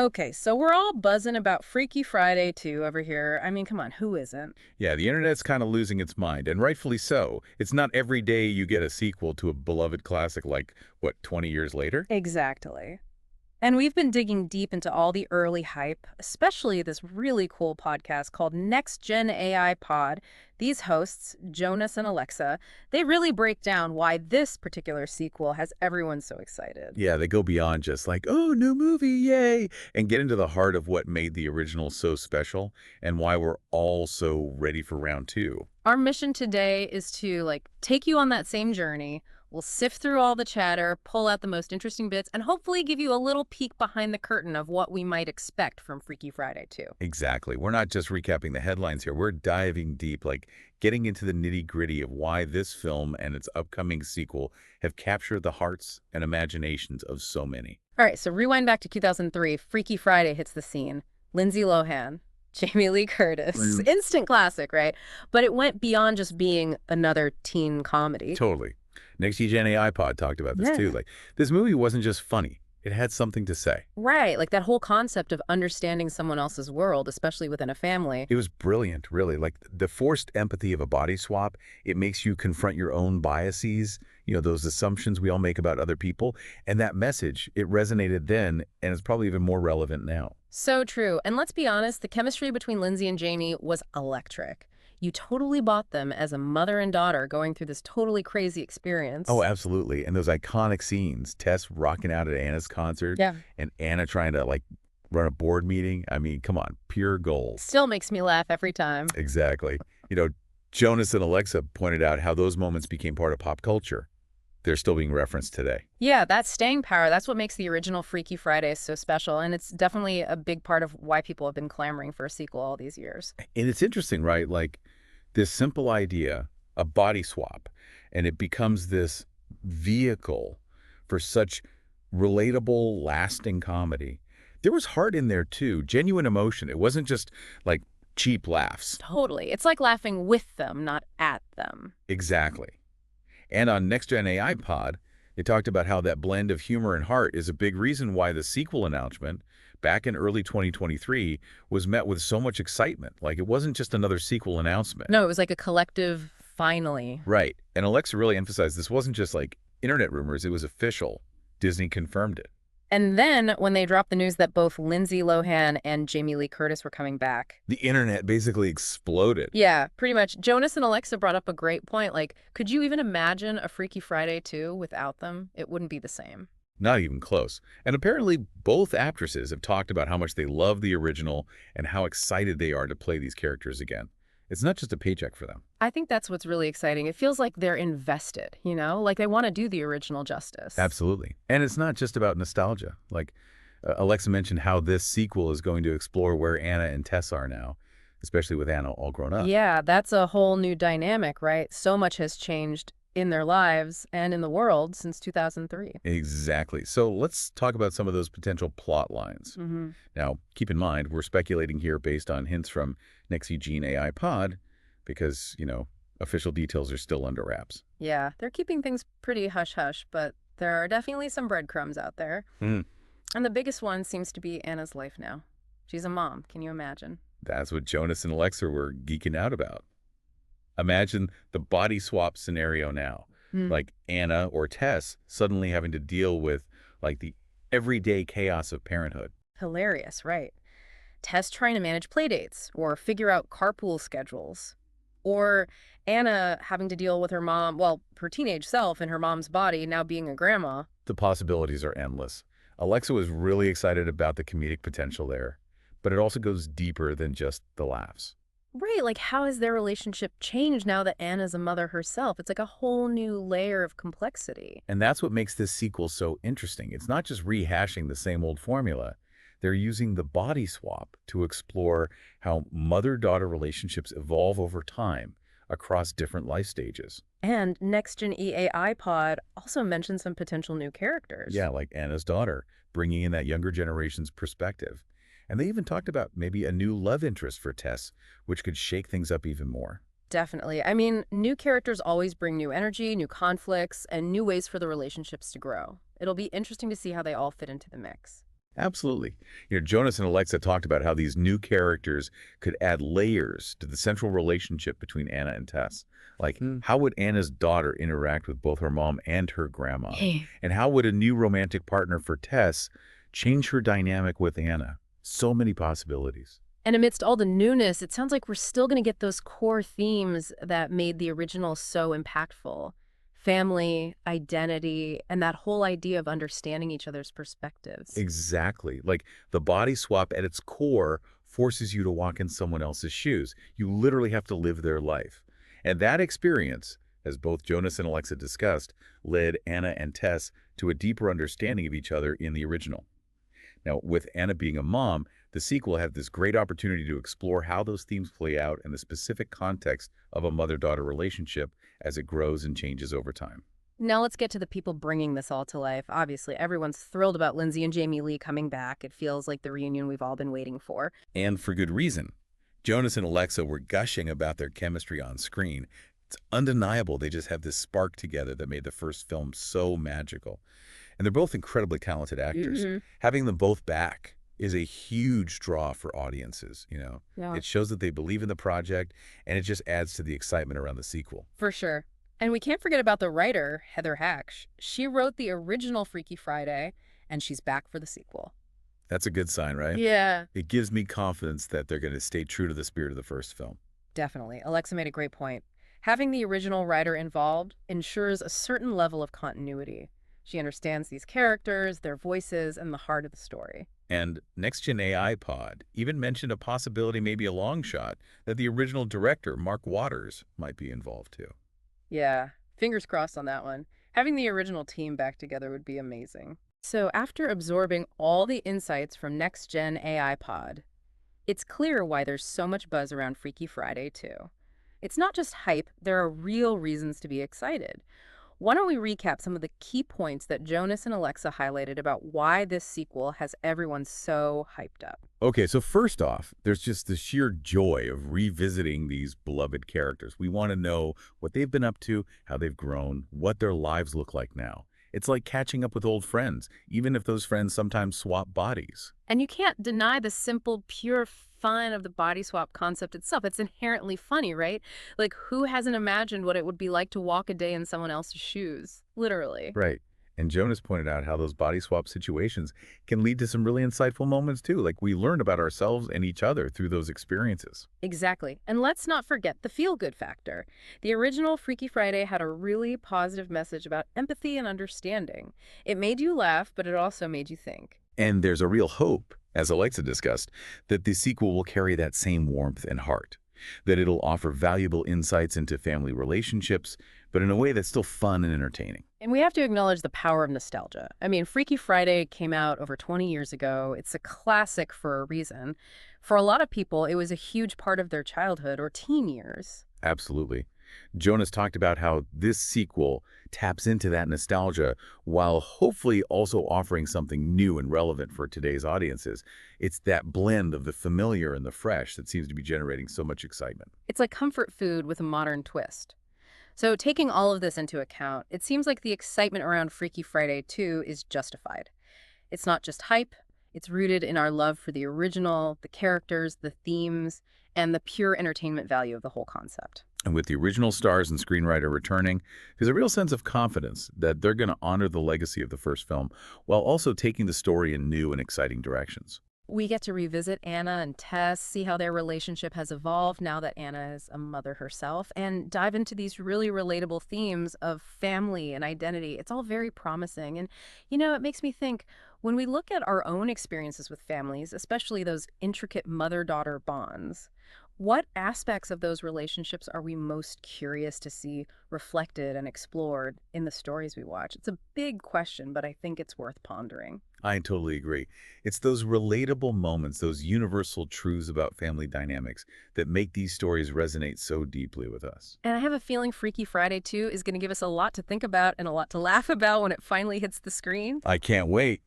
Okay, so we're all buzzing about Freaky Friday 2 over here. I mean, come on, who isn't? Yeah, the internet's kind of losing its mind, and rightfully so. It's not every day you get a sequel to a beloved classic like, what, 20 years later? Exactly. And we've been digging deep into all the early hype, especially this really cool podcast called NEXTGEN AI POD. These hosts, Jonas and Alexa, they really break down why this particular sequel has everyone so excited. Yeah, they go beyond just like, oh, new movie, yay, and get into the heart of what made the original so special and why we're all so ready for round two. Our mission today is to take you on that same journey. We'll sift through all the chatter, pull out the most interesting bits, and hopefully give you a little peek behind the curtain of what we might expect from Freaky Friday 2. Exactly. We're not just recapping the headlines here. We're diving deep, like getting into the nitty-gritty of why this film and its upcoming sequel have captured the hearts and imaginations of so many. All right, so rewind back to 2003. Freaky Friday hits the scene. Lindsay Lohan, Jamie Lee Curtis. Mm. Instant classic, right? But it went beyond just being another teen comedy. Totally. NEXTGEN AI POD talked about this too. Yeah. Like, this movie wasn't just funny. It had something to say. Right, like that whole concept of understanding someone else's world, especially within a family. It was brilliant, really. Like, the forced empathy of a body swap, it makes you confront your own biases, those assumptions we all make about other people. And that message, it resonated then, and it's probably even more relevant now. So true. And let's be honest, the chemistry between Lindsay and Jamie was electric. You totally bought them as a mother and daughter going through this totally crazy Oh, experience. absolutely. And those iconic scenes, Tess rocking out at Anna's concert Yeah. and Anna trying to, like, run a board meeting. I mean, come on, pure gold. Still makes me laugh every time. Exactly. You know, Jonas and Alexa pointed out how those moments became part of pop culture. They're still being referenced today. Yeah, that staying power, that's what makes the original Freaky Friday so special. And it's definitely a big part of why people have been clamoring for a sequel all these years. And it's interesting, right? Like, this simple idea, a body swap, and it becomes this vehicle for such relatable, lasting comedy. There was heart in there too, genuine emotion. It wasn't just like cheap laughs. Totally. It's like laughing with them, not at them. Exactly. And on Next Gen AI Pod, they talked about how that blend of humor and heart is a big reason why the sequel announcement back in early 2023 was met with so much excitement. Like, it wasn't just another sequel announcement. No, it was like a collective finally. Right. And Alexa really emphasized this wasn't just like internet rumors, it was official. Disney confirmed it. And then when they dropped the news that both Lindsay Lohan and Jamie Lee Curtis were coming back. The internet basically exploded. Yeah, pretty much. Jonas and Alexa brought up a great point. Like, could you even imagine a Freaky Friday 2 without them? It wouldn't be the same. Not even close. And apparently both actresses have talked about how much they love the original and how excited they are to play these characters again. It's not just a paycheck for them. I think that's what's really exciting. It feels like they're invested, Like they want to do the original justice. Absolutely. And it's not just about nostalgia. Like, Alexa mentioned how this sequel is going to explore where Anna and Tess are now, especially with Anna all grown up. Yeah, that's a whole new dynamic, right? So much has changed in their lives and in the world since 2003. Exactly. So let's talk about some of those potential plot lines. Hmm. Now, keep in mind, we're speculating here based on hints from NEXTGEN AI Pod because, official details are still under wraps. Yeah, they're keeping things pretty hush-hush, but there are definitely some breadcrumbs out there. Hmm. And the biggest one seems to be Anna's life now. She's a mom, can you imagine? That's what Jonas and Alexa were geeking out about. Imagine the body swap scenario now, Hmm. like Anna or Tess suddenly having to deal with like the everyday chaos of parenthood. Hilarious, right? Tess trying to manage playdates or figure out carpool schedules. Or Anna having to deal with her mom, well, her teenage self in her mom's body now being a grandma. The possibilities are endless. Alexa was really excited about the comedic potential there, but it also goes deeper than just the laughs. Right, like how has their relationship changed now that Anna's a mother herself? It's like a whole new layer of complexity. And that's what makes this sequel so interesting. It's not just rehashing the same old formula. They're using the body swap to explore how mother-daughter relationships evolve over time across different life stages. And NextGen AI Pod also mentioned some potential new characters. Yeah, like Anna's daughter, bringing in that younger generation's perspective. And they even talked about maybe a new love interest for Tess, which could shake things up even more. Definitely. I mean, new characters always bring new energy, new conflicts, and new ways for the relationships to grow. It'll be interesting to see how they all fit into the mix. Absolutely. Jonas and Alexa talked about how these new characters could add layers to the central relationship between Anna and Tess. Like, Hmm. how would Anna's daughter interact with both her mom and her grandma? Hey. And how would a new romantic partner for Tess change her dynamic with Anna? So many possibilities. And amidst all the newness, it sounds like we're still going to get those core themes that made the original so impactful. Family, identity, and that whole idea of understanding each other's perspectives. Exactly. Like the body swap at its core forces you to walk in someone else's shoes. You literally have to live their life. And that experience, as both Jonas and Alexa discussed, led Anna and Tess to a deeper understanding of each other in the original. Now, with Anna being a mom, the sequel had this great opportunity to explore how those themes play out in the specific context of a mother-daughter relationship as it grows and changes over time. Now let's get to the people bringing this all to life. Obviously, everyone's thrilled about Lindsay and Jamie Lee coming back. It feels like the reunion we've all been waiting for. And for good reason. Jonas and Alexa were gushing about their chemistry on screen. It's undeniable they just have this spark together that made the first film so magical. And they're both incredibly talented actors. Hmm. Having them both back is a huge draw for audiences. Yeah. It shows that they believe in the project, and it just adds to the excitement around the sequel. For sure. And we can't forget about the writer, Heather Hack. She wrote the original Freaky Friday, and she's back for the sequel. That's a good sign, right? Yeah. It gives me confidence that they're going to stay true to the spirit of the first film. Definitely. Alexa made a great point. Having the original writer involved ensures a certain level of continuity. She understands these characters, their voices, and the heart of the story. And NextGen AI Pod even mentioned a possibility, maybe a long shot, that the original director, Mark Waters, might be involved too. Yeah, fingers crossed on that one. Having the original team back together would be amazing. So after absorbing all the insights from NextGen AI Pod, it's clear why there's so much buzz around Freaky Friday too. It's not just hype, there are real reasons to be excited. Why don't we recap some of the key points that Jonas and Alexa highlighted about why this sequel has everyone so hyped up? Okay, so first off, there's just the sheer joy of revisiting these beloved characters. We want to know what they've been up to, how they've grown, what their lives look like now. It's like catching up with old friends, even if those friends sometimes swap bodies. And you can't deny the simple, pure fun of the body swap concept itself. It's inherently funny, right? Like, who hasn't imagined what it would be like to walk a day in someone else's shoes? Literally. Right. And Jonas pointed out how those body swap situations can lead to some really insightful moments too. Like we learn about ourselves and each other through those experiences. Exactly. And let's not forget the feel-good factor. The original Freaky Friday had a really positive message about empathy and understanding. It made you laugh, but it also made you think. And there's a real hope, as Alexa discussed, that the sequel will carry that same warmth and heart, that it'll offer valuable insights into family relationships, but in a way that's still fun and entertaining. And we have to acknowledge the power of nostalgia. I mean, Freaky Friday came out over 20 years ago. It's a classic for a reason. For a lot of people, it was a huge part of their childhood or teen years. Absolutely. Jonas talked about how this sequel taps into that nostalgia while hopefully also offering something new and relevant for today's audiences. It's that blend of the familiar and the fresh that seems to be generating so much excitement. It's like comfort food with a modern twist. So taking all of this into account, it seems like the excitement around Freaky Friday 2 is justified. It's not just hype, it's rooted in our love for the original, the characters, the themes, and the pure entertainment value of the whole concept. And with the original stars and screenwriter returning, there's a real sense of confidence that they're going to honor the legacy of the first film while also taking the story in new and exciting directions. We get to revisit Anna and Tess, see how their relationship has evolved now that Anna is a mother herself, and dive into these really relatable themes of family and identity. It's all very promising. And, it makes me think when we look at our own experiences with families, especially those intricate mother-daughter bonds, what aspects of those relationships are we most curious to see reflected and explored in the stories we watch? It's a big question, but I think it's worth pondering. I totally agree. It's those relatable moments, those universal truths about family dynamics that make these stories resonate so deeply with us. And I have a feeling Freaky Friday 2 is going to give us a lot to think about and a lot to laugh about when it finally hits the screen. I can't wait.